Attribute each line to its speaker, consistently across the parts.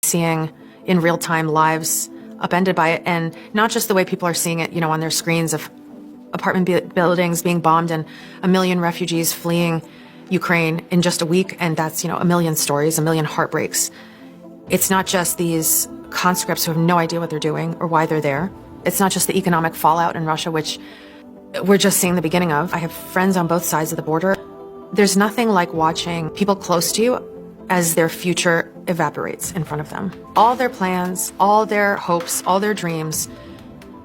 Speaker 1: seeing in real time lives upended by it, and not just the way people are seeing it, on their screens of apartment buildings being bombed and 1 million refugees fleeing Ukraine in just a week, and that's, 1 million stories, 1 million heartbreaks. It's not just these conscripts who have no idea what they're doing or why they're there. It's not just the economic fallout in Russia, which we're just seeing the beginning of. I have friends on both sides of the border. There's nothing like watching people close to you as their future evaporates in front of them. All their plans, all their hopes, all their dreams,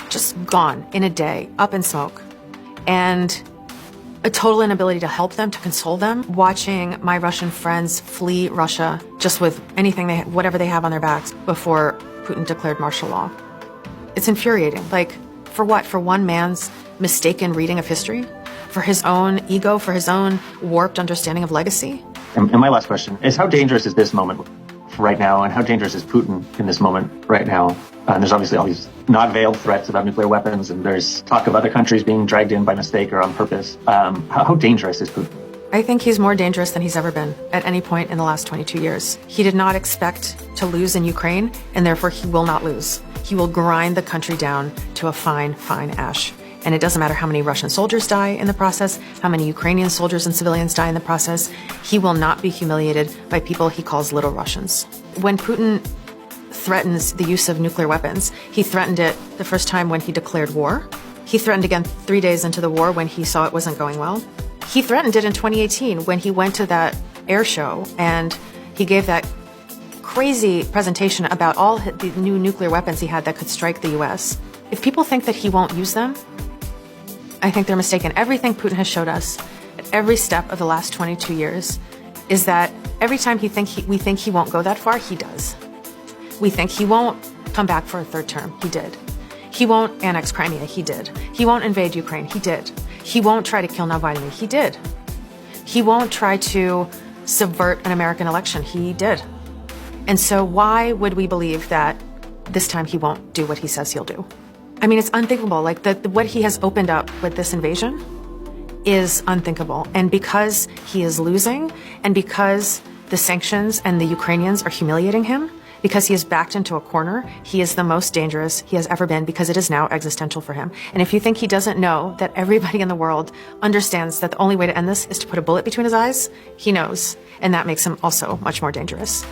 Speaker 1: just gone in a day, up in smoke. And a total inability to help them, to console them. Watching my Russian friends flee Russia just with anything whatever they have on their backs before Putin declared martial law. It's infuriating. Like, for what? For one man's mistaken reading of history? For his own ego? For his own warped understanding of legacy?
Speaker 2: And my last question is, how dangerous is this moment right now, and how dangerous is Putin in this moment right now? There's obviously all these not veiled threats about nuclear weapons, and there's talk of other countries being dragged in by mistake or on purpose. How dangerous is Putin?
Speaker 1: I think he's more dangerous than he's ever been at any point in the last 22 years. He did not expect to lose in Ukraine, and therefore he will not lose. He will grind the country down to a fine, fine ash. And it doesn't matter how many Russian soldiers die in the process, how many Ukrainian soldiers and civilians die in the process. He will not be humiliated by people he calls little Russians. When Putin threatens the use of nuclear weapons, he threatened it the first time when he declared war. He threatened again 3 days into the war when he saw it wasn't going well. He threatened it in 2018 when he went to that air show and he gave that crazy presentation about all the new nuclear weapons he had that could strike the US. If people think that he won't use them, I think they're mistaken. Everything Putin has showed us at every step of the last 22 years is that every time we think he won't go that far, he does. We think he won't come back for a third term. He did. He won't annex Crimea. He did. He won't invade Ukraine. He did. He won't try to kill Navalny. He did. He won't try to subvert an American election. He did. And so why would we believe that this time he won't do what he says he'll do? I mean, it's unthinkable. Like, what he has opened up with this invasion is unthinkable. And because he is losing, and because the sanctions and the Ukrainians are humiliating him, because he is backed into a corner, he is the most dangerous he has ever been, because it is now existential for him. And if you think he doesn't know that everybody in the world understands that the only way to end this is to put a bullet between his eyes, he knows. And that makes him also much more dangerous.